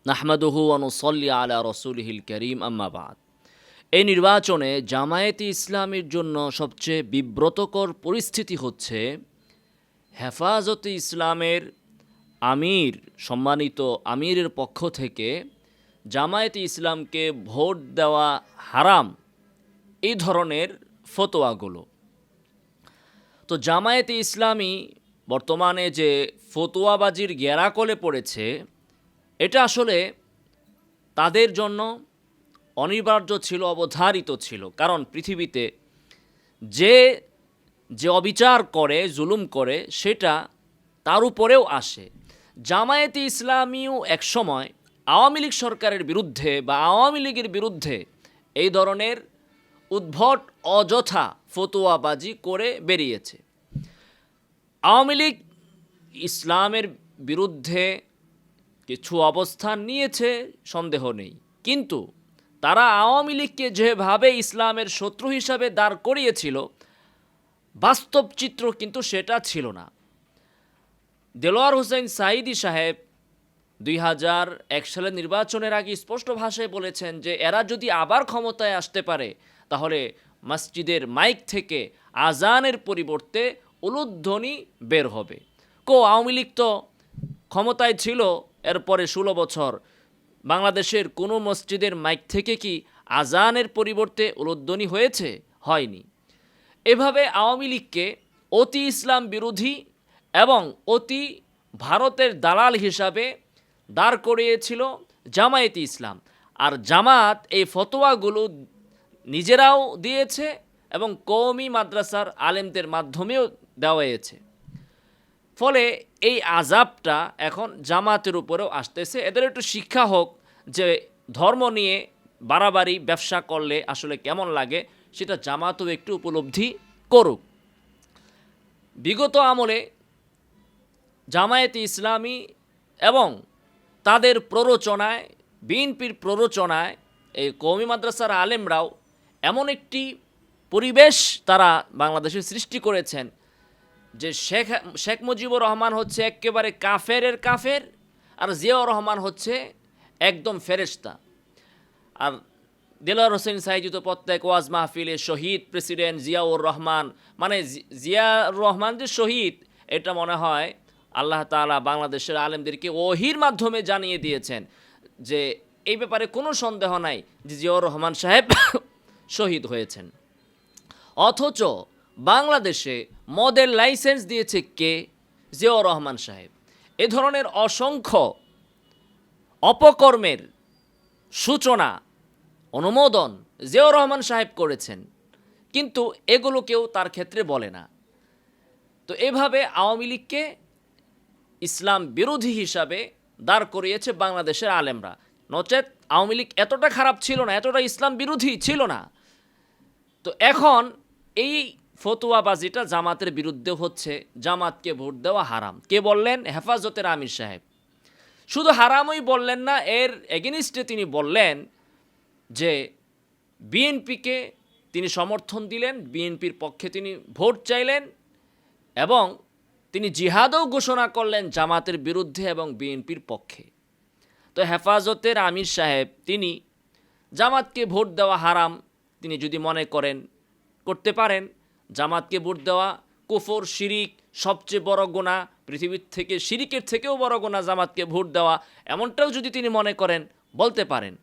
নাহমাদুহু ওয়া নুসাল্লি আলা রাসূলিহিল কারীম আম্মা বাদ। এই নির্বাচনে জামায়াতে ইসলামীর জন্য সবচেয়ে বিব্রতকর পরিস্থিতি হচ্ছে হেফাজতে ইসলামের আমির, সম্মানিত আমিরের পক্ষ থেকে জামায়াতে ইসলামকে ভোট দেওয়া হারাম, এই ধরনের ফতোয়াগুলো। তো জামায়াতে ইসলামী বর্তমানে যে ফতোয়াবাজির গেরাকলে পড়েছে, এটা আসলে তাদের জন্য অনিবার্য ছিল, অবধারিত ছিল। কারণ পৃথিবীতে যে যে অবিচার করে, জুলুম করে, সেটা তার উপরেও আসে। জামায়াতে ইসলামীও একসময় আওয়ামী লীগ সরকারের বিরুদ্ধে বা আওয়ামী লীগের বিরুদ্ধে এই ধরনের উদ্ভট অযথা ফতোয়াবাজি করে বেরিয়েছে। আওয়ামী লীগ ইসলামের বিরুদ্ধে কিছু অবস্থান নিয়েছে, সন্দেহ নেই, কিন্তু তারা আওয়ামী লীগকে যেভাবে ইসলামের শত্রু হিসাবে দাঁড় করিয়েছিল, বাস্তব চিত্র কিন্তু সেটা ছিল না। দেলোয়ার হোসেন সাঈদী সাহেব 2001 সালের নির্বাচনের আগে স্পষ্ট ভাষায় বলেছেন যে এরা যদি আবার ক্ষমতায় আসতে পারে, তাহলে মসজিদের মাইক থেকে আজানের পরিবর্তে উলুধ্বনি বের হবে। আওয়ামী লীগ তো ক্ষমতায় ছিল এরপরে 16 বছর, বাংলাদেশের কোনো মসজিদের মাইক থেকে কি আজানের পরিবর্তে উলুধ্বনি হয়েছে? হয়নি। এভাবে আওয়ামী লীগকে অতি ইসলাম বিরোধী এবং অতি ভারতের দালাল হিসাবে দাঁড় করিয়েছিল জামায়াতে ইসলাম। আর জামাত এই ফতোয়াগুলো নিজেরাও দিয়েছে এবং কওমি মাদ্রাসার আলেমদের মাধ্যমেও দেওয়া হয়েছে। ফলে এই আযাবটা এখন জামাতের উপরেও আসতেছে। এদের একটু শিক্ষা হোক যে ধর্ম নিয়ে বাড়াবাড়ি ব্যবসা করলে আসলে কেমন লাগে, সেটা জামাতও একটু উপলব্ধি করুক। বিগত আমলে জামায়াতে ইসলামী এবং তাদের প্ররোচনায়, বিএনপির প্ররোচনায় এই কওমি মাদ্রাসার আলেমরাও এমন একটি পরিবেশ তারা বাংলাদেশে সৃষ্টি করেছেন যে শেখ মুজিবুর রহমান হচ্ছে একেবারে কাফেরের কাফের, আর জিয়াউর রহমান হচ্ছে একদম ফেরেশতা। আর দেলোয়ার হোসেন সাঈদী তো প্রত্যেক ওয়াজ মাহফিলে শহীদ প্রেসিডেন্ট জিয়াউর রহমান, মানে জিয়াউর রহমান যে শহীদ, এটা মনে হয় আল্লাহ তাআলা বাংলাদেশের আলেমদেরকে ওহির মাধ্যমে জানিয়ে দিয়েছেন যে এই ব্যাপারে কোনো সন্দেহ নাই যে জিয়াউর রহমান সাহেব শহীদ হয়েছেন। অথচ বাংলাদেশে মদের লাইসেন্স দিয়েছে কে? জিয়াউর রহমান সাহেব। এ ধরনের অসংখ্য অপকর্মের সূচনা, অনুমোদন জিয়াউর রহমান সাহেব করেছেন, কিন্তু এগুলো কেউ তার ক্ষেত্রে বলে না। তো এভাবে আওয়ামী লীগকে ইসলাম বিরোধী হিসাবে দাঁড় করিয়েছে বাংলাদেশের আলেমরা। নচেত আওয়ামী লীগ এতটা খারাপ ছিল না, এতটা ইসলাম বিরোধী ছিল না। তো এখন এই ফতোয়াবাজিটা জামাতের বিরুদ্ধে হচ্ছে, জামাতকে ভোট দেওয়া হারাম। কে বললেন? হেফাজতের আমির সাহেব। শুধু হারামই বললেন না, এর এগেনিস্টে তিনি বললেন যে বিএনপিকে তিনি সমর্থন দিলেন, বিএনপির পক্ষে তিনি ভোট চাইলেন এবং তিনি জিহাদও ঘোষণা করলেন জামাতের বিরুদ্ধে এবং বিএনপির পক্ষে। তো হেফাজতের আমির সাহেব তিনি জামাতকে ভোট দেওয়া হারাম তিনি যদি মনে করেন, করতে পারেন। জামাতকে ভোট দেওয়া কুফর, শিরিক, সবচেয়ে বড় গুনাহ, পৃথিবীর থেকে শিরিকের থেকেও বড় গুনাহ জামাতকে ভোট দেওয়া, এমনটাও যদি তিনি মনে করেন, বলতে পারেন।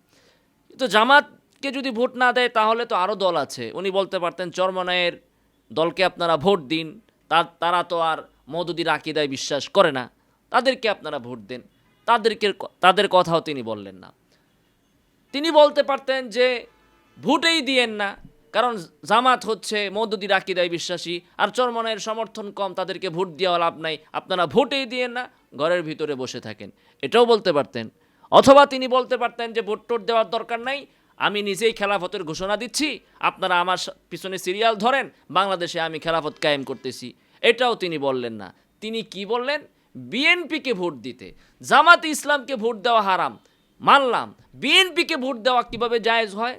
তো জামাতকে যদি ভোট না দেয় তাহলে তো আরও দল আছে। উনি বলতে পারতেন চরমনায়ের দলকে আপনারা ভোট দিন, তারা তো আর মওদুদির আকীদায় বিশ্বাস করে না, তাদেরকে আপনারা ভোট দেন। তাদের কথাও তিনি বললেন না। তিনি বলতে পারতেন যে ভোটেই দিয়েন না, কারণ জামাত হচ্ছে মওদুদির আকীদায় বিশ্বাসী, আর চরমনায়ের সমর্থন কম, তাদেরকে ভোট দেওয়া লাভ নাই, আপনারা ভোটেই দিয়েন না, ঘরের ভিতরে বসে থাকেন। এটাও বলতে পারতেন। অথবা তিনি বলতে পারতেন যে ভোট টোট দেওয়ার দরকার নাই, আমি নিজেই খেলাফতের ঘোষণা দিচ্ছি, আপনারা আমার পিছনে সিরিয়াল ধরেন, বাংলাদেশে আমি খেলাফত কায়েম করতেছি। এটাও তিনি বললেন না। তিনি কি বললেন? বিএনপিকে ভোট দিতে। জামাতে ইসলামকে ভোট দেওয়া হারাম মানলাম, বিএনপিকে ভোট দেওয়া কিভাবে জায়েজ হয়?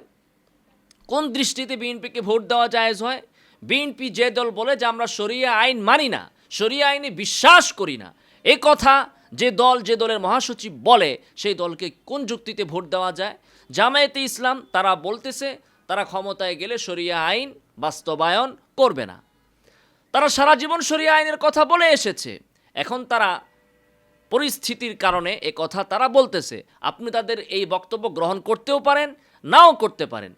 কোন দৃষ্টিতে বিএনপিকে ভোট দেওয়া জায়েজ হয়? বিএনপি যে দল বলে যে আমরা শরিয়া আইন মানি না, শরিয়া আইনে বিশ্বাস করি না, এ কথা যে দলের মহাসচিব বলে সেই দলকে কোন যুক্তিতে ভোট দেওয়া যায়? জামায়াতে ইসলাম তারা বলতেছে তারা ক্ষমতায় গেলে শরিয়া আইন বাস্তবায়ন করবে না। তারা সারা জীবন শরিয়া আইনের কথা বলে এসেছে, এখন তারা পরিস্থিতির কারণে এ কথা তারা বলতেছে। আপনি তাদের এই বক্তব্য গ্রহণ করতেও পারেন, নাও করতে পারেন,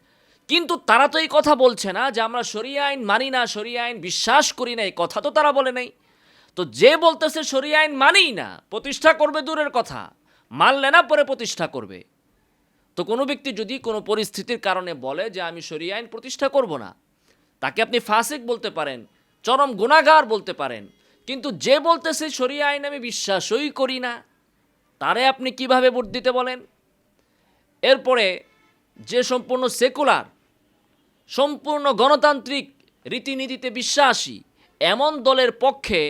কিন্তু তারা তো এই কথা বলছে না যে আমরা শরিয়া আইন মানি না, শরিয়া আইন বিশ্বাস করি না, এই কথা তো তারা বলে নাই। তো যে বলতেছে শরিয়া আইন মানেই না, প্রতিষ্ঠা করবে দূরের কথা, মানলে না পরে প্রতিষ্ঠা করবে। তো কোনো ব্যক্তি যদি কোনো পরিস্থিতির কারণে বলে যে আমি শরিয়া আইন প্রতিষ্ঠা করব না, তাকে আপনি ফাসিক বলতে পারেন, চরম গুনাহগার বলতে পারেন, কিন্তু যে বলতেছে শরিয়া আইন আমি বিশ্বাসই করি না, তারে আপনি কিভাবে ভোট দিতে বলেন? এরপরে যে সম্পূর্ণ সেকুলার, সম্পূর্ণ গণতান্ত্রিক রীতিনীতিতে বিশ্বাসী এমন দলের পক্ষে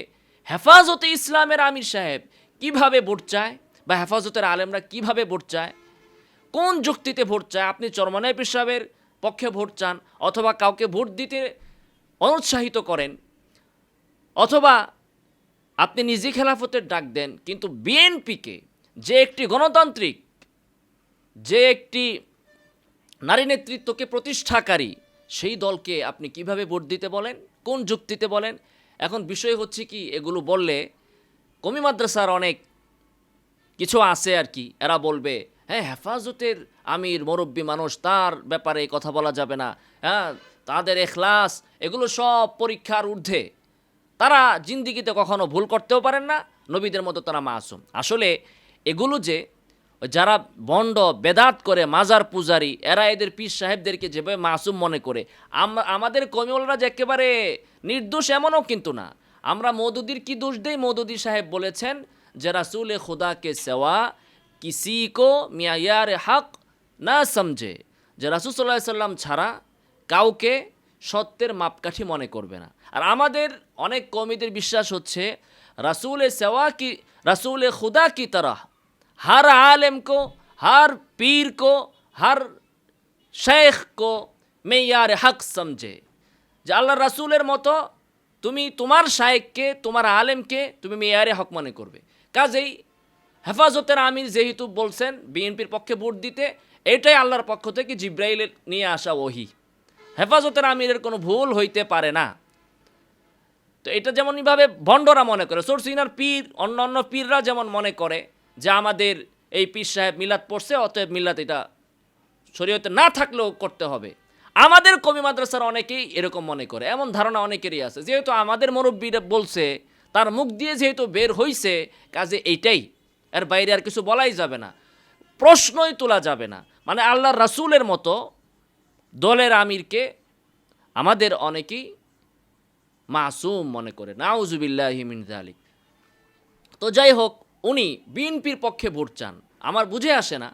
হেফাজতে ইসলামের আমির সাহেব কিভাবে ভোট চায়, বা হেফাজতের আলেমরা কিভাবে ভোট চায়, কোন যুক্তিতে ভোট চায়? আপনি চরমনাই পীর সাহেবের পক্ষে ভোট চান, অথবা কাউকে ভোট দিতে অনুৎসাহিত করেন, অথবা আপনি নিজে খেলাফতের ডাক দেন, কিন্তু বিএনপিকে, যে একটি গণতান্ত্রিক, যে একটি নারী নেতৃত্বকে প্রতিষ্ঠাকারী, সেই দলকে আপনি কিভাবে ভোট দিতে বলেন, কোন যুক্তিতে বলেন? এখন বিষয় হচ্ছে কি, এগুলো বললে কমি মাদ্রাসার অনেক কিছু আছে আর কি, এরা বলবে হ্যাঁ হেফাজতের আমির মুরব্বী মানুষ, তার ব্যাপারে কথা বলা যাবে না, হ্যাঁ তাদের এখলাস এগুলো সব পরীক্ষার ঊর্ধ্বে, তারা জিন্দিগিতে কখনো ভুল করতেও পারেন না, নবীদের মতো তারা মাসুম। আসলে এগুলো যে যারা বন্ড বেদাত করে, মাজার পূজারি, এরা এদের পীর সাহেবদেরকে যেভাবে মাসুম মনে করে, আমাদের কমিউলরা যে একেবারে নির্দোষ এমনও কিন্তু না। আমরা মওদুদির কি দোষ দেই? মওদুদি সাহেব বলেছেন যে রাসূল খুদা কে সেওয়া কিসি কো মিয়ায়ার হক না সমঝে, যে রাসূল সাল্লাল্লাহু আলাইহি সাল্লাম ছাড়া কাউকে সত্যের মাপকাঠি মনে করবে না। আর আমাদের অনেক কওমিদের বিশ্বাস হচ্ছে রাসূল সেওয়া কি, রাসূল খুদা কি তরহ हर आलिम को, हर पीर को, हर शेख को মেয়ার হক সমঝে, যে আল্লাহ রাসূলের মতো তুমি তোমার শায়েখকে, তোমার আলেমকে তুমি মেয়ারে হক মনে করবে। কাজেই হেফাজতের আমির যেহেতু বলছেন বিএনপির পক্ষে ভোট দিতে, এটাই আল্লাহর পক্ষ থেকে জিব্রাইলের নিয়ে আসা ওহী, হেফাজতের আমিরের কোনো ভুল হইতে পারে না। তো এটা যেমনইভাবে ভণ্ডরা মনে করে, সোরসিনার পীর, অন্য পীররা যেমন মনে করে যে আমাদের এই পীর সাহেব মিলাদ পড়ছে, অতএব মিলাদ এটা শরীয়তে না থাকলেও করতে হবে। আমাদের কমি মাদ্রাসার অনেকেই এরকম মনে করে, এমন ধারণা অনেকেরই আছে, যেহেতু আমাদের মুরব্বীরা বলছে, তার মুখ দিয়ে যেহেতু বের হইছে, কাজে এইটাই, এর বাইরে আর কিছু বলাই যাবে না, প্রশ্নই তোলা যাবে না। মানে আল্লাহর রাসূলের মতো দলের আমিরকে আমাদের অনেকেই মাসুম মনে করে, নাউজুবিল্লাহি মিন যালিক। তো যাই হোক, উনি বিএনপির পক্ষে ভোট চান। আমার বুঝে আসে না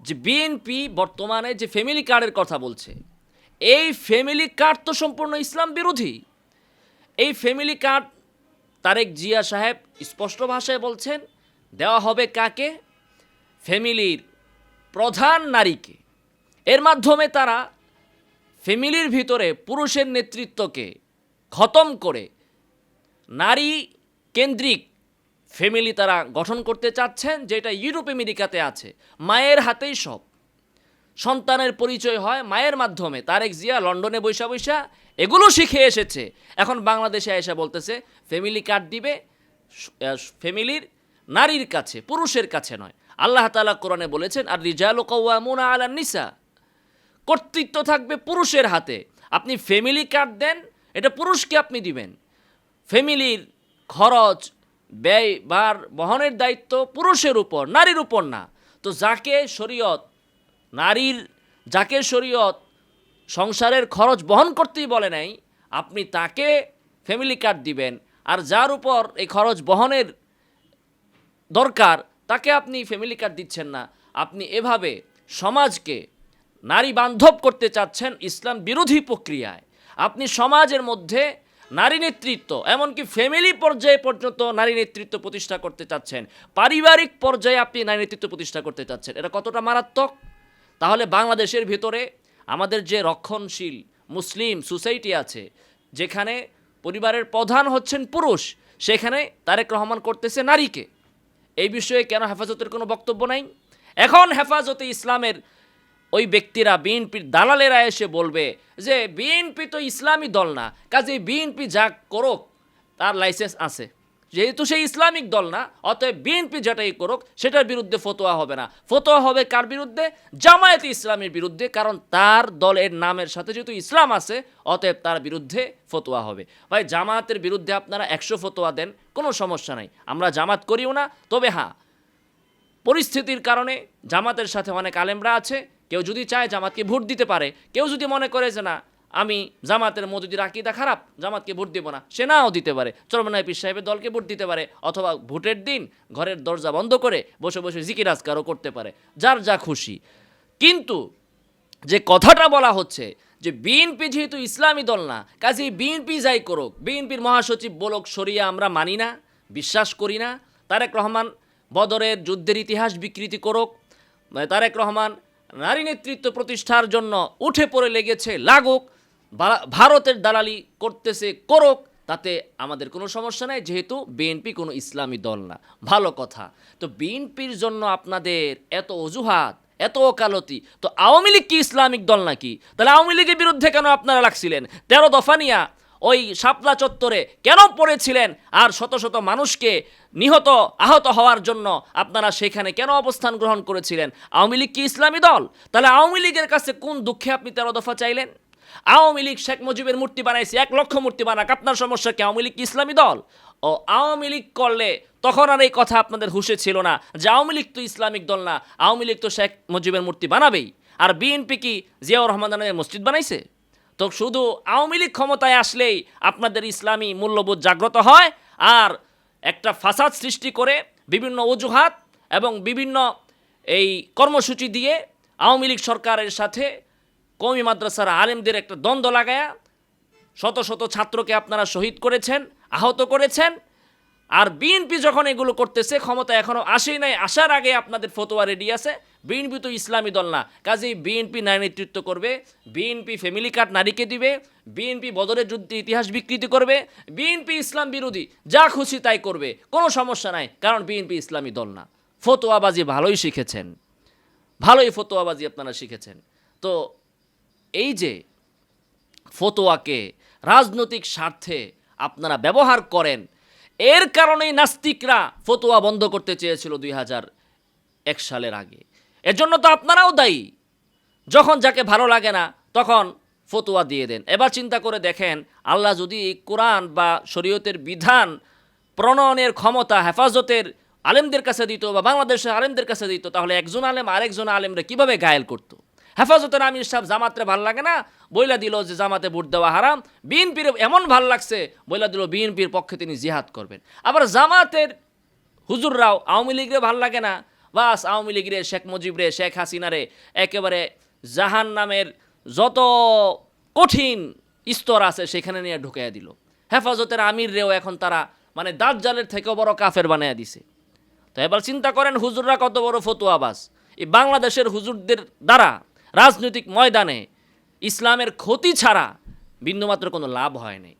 যে বিএনপি বর্তমানে যে ফ্যামিলি কার্ডের কথা বলছে, এই ফ্যামিলি কার্ড তো সম্পূর্ণ ইসলাম বিরোধী। এই ফ্যামিলি কার্ড তারেক জিয়া সাহেব স্পষ্ট ভাষায় বলছেন দেওয়া হবে কাকে? ফ্যামিলির প্রধান নারীকে। এর মাধ্যমে তারা ফ্যামিলির ভিতরে পুরুষের নেতৃত্বকে খতম করে নারী কেন্দ্রিক ফ্যামিলি তারা গঠন করতে চাচ্ছেন, যেটা ইউরোপ আমেরিকাতে আছে। মায়ের হাতেই সব সন্তানের পরিচয় হয়, মায়ের মাধ্যমে। তারেক জিয়া লন্ডনে বৈশা বৈশা এগুলো শিখে এসেছে, এখন বাংলাদেশে এসে বলতেছে ফ্যামিলি কার্ড দিবে ফ্যামিলির নারীর কাছে, পুরুষের কাছে নয়। আল্লাহ তাআলা কোরআনে বলেছেন আর রিজালু কাওয়ামুনা আলান নিসা, কর্তৃত্ব থাকবে পুরুষের হাতে। আপনি ফ্যামিলি কার্ড দেন, এটা পুরুষকে আপনি দিবেন। ফ্যামিলির খরচ ব্যয় ভার বহনের দায়িত্ব পুরুষের উপর, নারীর উপর না। তো যাকে শরীয়ত সংসারের খরচ বহন করতেই বলে নাই, আপনি তাকে ফ্যামিলি কার্ড দিবেন, আর যার উপর এই খরচ বহনের দরকার তাকে আপনি ফ্যামিলি কার্ড দিচ্ছেন না। আপনি এভাবে সমাজকে নারী বান্ধব করতে চাচ্ছেন ইসলাম বিরোধী প্রক্রিয়ায়। আপনি সমাজের মধ্যে নারী নেতৃত্ব, এমনকি ফ্যামিলি পর্যায়ে পর্যন্ত নারী নেতৃত্ব প্রতিষ্ঠা করতে চাচ্ছেন, পারিবারিক পর্যায়ে আপনি নারী নেতৃত্ব প্রতিষ্ঠা করতে চাচ্ছেন। এটা কতটা মারাত্মক! তাহলে বাংলাদেশের ভিতরে আমাদের যে রক্ষণশীল মুসলিম সোসাইটি আছে, যেখানে পরিবারের প্রধান হচ্ছেন পুরুষ, সেখানে তারেক রহমান করতেছে নারীকে। এই বিষয়ে কেন হেফাজতের কোনো বক্তব্য নাই? এখন হেফাজতে ইসলামের ওই ব্যক্তিরা, বিএনপির দালালেরা এসে বলবে যে বিএনপি তো ইসলামী দল না, কাজে বিএনপি যা করুক তার লাইসেন্স আছে, যেহেতু সেই ইসলামিক দল না, অতএব বিএনপি যেটাই করুক সেটার বিরুদ্ধে ফতোয়া হবে না। ফতোয়া হবে কার বিরুদ্ধে? জামায়াতে ইসলামের বিরুদ্ধে, কারণ তার দলের নামের সাথে যেহেতু ইসলাম আছে, অতএব তার বিরুদ্ধে ফতোয়া হবে। ভাই, জামায়াতের বিরুদ্ধে আপনারা 100 ফতোয়া দেন, কোনো সমস্যা নাই, আমরা জামাত করিও না। তবে হ্যাঁ, পরিস্থিতির কারণে জামাতের সাথে অনেক আলেমরা আছে, কেউ যদি চায় জামাতকে ভোট দিতে পারে, কেউ যদি মনে করে যে না আমি জামাতের মওদুদির আকীদা খারাপ, জামাতকে ভোট দেব না, সে নাও দিতে পারে, চরমনাই পীর সাহেবের দলকে ভোট দিতে পারে, অথবা ভোটের দিন ঘরের দরজা বন্ধ করে বসে বসে জিকির আজকারও করতে পারে, যার যা খুশি। কিন্তু যে কথাটা বলা হচ্ছে যে বিএনপি যেহেতু ইসলামী দল না, কাজেই বিএনপি যাই করুক, বিএনপির মহাসচিব বলক শরিয়া আমরা মানি না, বিশ্বাস করি না, তারেক রহমান বদরের যুদ্ধের ইতিহাস বিকৃতি করুক, তারেক রহমান নারী নেতৃত্ব প্রতিষ্ঠার জন্য উঠে পড়ে লেগেছে, লাগুক, ভারতের দালালি করতেছে করুক, তাতে আমাদের কোনো সমস্যা নাই, যেহেতু বিএনপি কোনো ইসলামী দল না। ভালো কথা। তো বিএনপির জন্য আপনাদের এত অজুহাত, এত ওকালতি, তো আওয়ামী লীগ কি ইসলামিক দল নাকি? তাহলে আওয়ামী লীগের বিরুদ্ধে কেন আপনারা লাগছিলেন? 13 দফা নিয়া ওই শাপলা চত্বরে কেন পড়েছিলেন? আর শত শত মানুষকে নিহত আহত হওয়ার জন্য আপনারা সেখানে কেন অবস্থান গ্রহণ করেছিলেন? আওয়ামী লীগ কি ইসলামী দল? তাহলে আওয়ামী লীগের কাছে কোন দুঃখে আপনি 13 দফা চাইলেন? আওয়ামী লীগ শেখ মুজিবের মূর্তি বানাইছে, 1 লক্ষ মূর্তি বানাক, আপনার সমস্যা কি? আওয়ামী লীগ কি ইসলামী দল? ও আওয়ামী লীগ করলে তখন আর এই কথা আপনাদের হুঁশে ছিল না যে আওয়ামী লীগ তো ইসলামিক দল না, আওয়ামী লীগ তো শেখ মুজিবের মূর্তি বানাবেই। আর বিএনপি কি জিয়াউর রহমানের মসজিদ বানাইছে? তো শুধু আওয়ামী লীগ ক্ষমতায় আসলেই আপনাদের ইসলামী মূল্যবোধ জাগ্রত হয়, আর একটা ফাসাদ সৃষ্টি করে বিভিন্ন অজুহাত এবং বিভিন্ন এই কর্মসূচি দিয়ে আওয়ামী লীগ সরকারের সাথে কওমি মাদ্রাসার আলেমদের একটা দ্বন্দ্ব লাগায়া শত শত ছাত্রকে আপনারা শহীদ করেছেন, আহত করেছেন। আর বিএনপি যখন এগুলো করতেছে, ক্ষমতা এখনও আসেই নাই, আসার আগে আপনাদের ফতোয়া রেডি আছে, বিএনপি তো ইসলামী দল না, কাজেই বিএনপি নারী নেতৃত্ব করবে, বিএনপি ফ্যামিলি কার্ড নারীকে দিবে, বিএনপি বদরের যুদ্ধে ইতিহাস বিকৃতি করবে, বিএনপি ইসলাম বিরোধী, যা খুশি তাই করবে, কোনো সমস্যা নাই, কারণ বিএনপি ইসলামী দল না। ফতোয়াবাজি ভালোই শিখেছেন, ভালোই ফতোয়াবাজি আপনারা শিখেছেন। তো এই যে ফতোয়াকে রাজনৈতিক স্বার্থে আপনারা ব্যবহার করেন, এর কারণেই নাস্তিকরা ফতোয়া বন্ধ করতে চেয়েছিল 2001 সালের আগে। এর জন্য তো আপনারাও দায়ী। যখন যাকে ভালো লাগে না তখন ফতোয়া দিয়ে দেন। এবার চিন্তা করে দেখেন, আল্লাহ যদি কোরআন বা শরীয়তের বিধান প্রণয়নের ক্ষমতা হেফাজতের আলেমদের কাছে দিত বা বাংলাদেশের আলেমদের কাছে দিত, তাহলে একজন আলেম আরেকজন আলেমরে কিভাবে ঘায়েল করতো? হেফাজতের আমির সাহেব জামাতরে ভাল লাগে না, বইলা দিল যে জামাতে ভোট দেওয়া হারাম। বিএনপির এমন ভাল লাগছে, বইলা দিল বিএনপির পক্ষে তিনি জিহাদ করবেন। আবার জামাতের হুজুররাও আওয়ামী লীগরে ভাল লাগে না, বাস আওয়ামী লীগরে, শেখ মুজিবরে, শেখ হাসিনারে একেবারে জাহান নামের যত কঠিন স্তর আছে সেখানে নিয়ে ঢুকাইয়া দিল। হেফাজতের আমিররেও এখন তারা মানে দাজ্জালের থেকেও বড় কাফের বানাইয়া দিছে। তো এবার চিন্তা করেন হুজুররা কত বড় ফতোয়াবাজ। এই বাংলাদেশের হুজুরদের দ্বারা রাজনৈতিক ময়দানে ইসলামের ক্ষতি ছাড়া বিন্দুমাত্র কোনো লাভ হয়নি।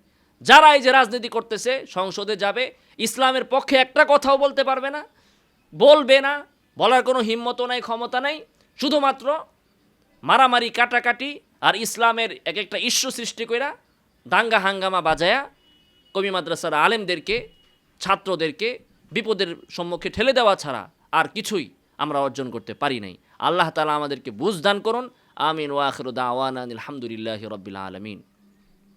যারা এই যে রাজনীতি করতেছে, সংসদে যাবে, ইসলামের পক্ষে একটা কথাও বলতে পারবে না, বলবে না, বলার কোনো হিম্মতও নাই, ক্ষমতা নাই, শুধুমাত্র মারামারি, কাটাকাটি আর ইসলামের এক একটা ইস্যু সৃষ্টি কইরা দাঙ্গা হাঙ্গামা বাজায়া কওমি মাদ্রাসার আলেমদেরকে, ছাত্রদেরকে বিপদের সম্মুখে ঠেলে দেওয়া ছাড়া আর কিছুই আমরা অর্জন করতে পারি নাই। আল্লাহ তাআলা আমাদেরকে বুঝ দান করুন। আমিন ওয়া আখিরু দাওয়ানা আলহামদুলিল্লাহি রাব্বিল আলামিন।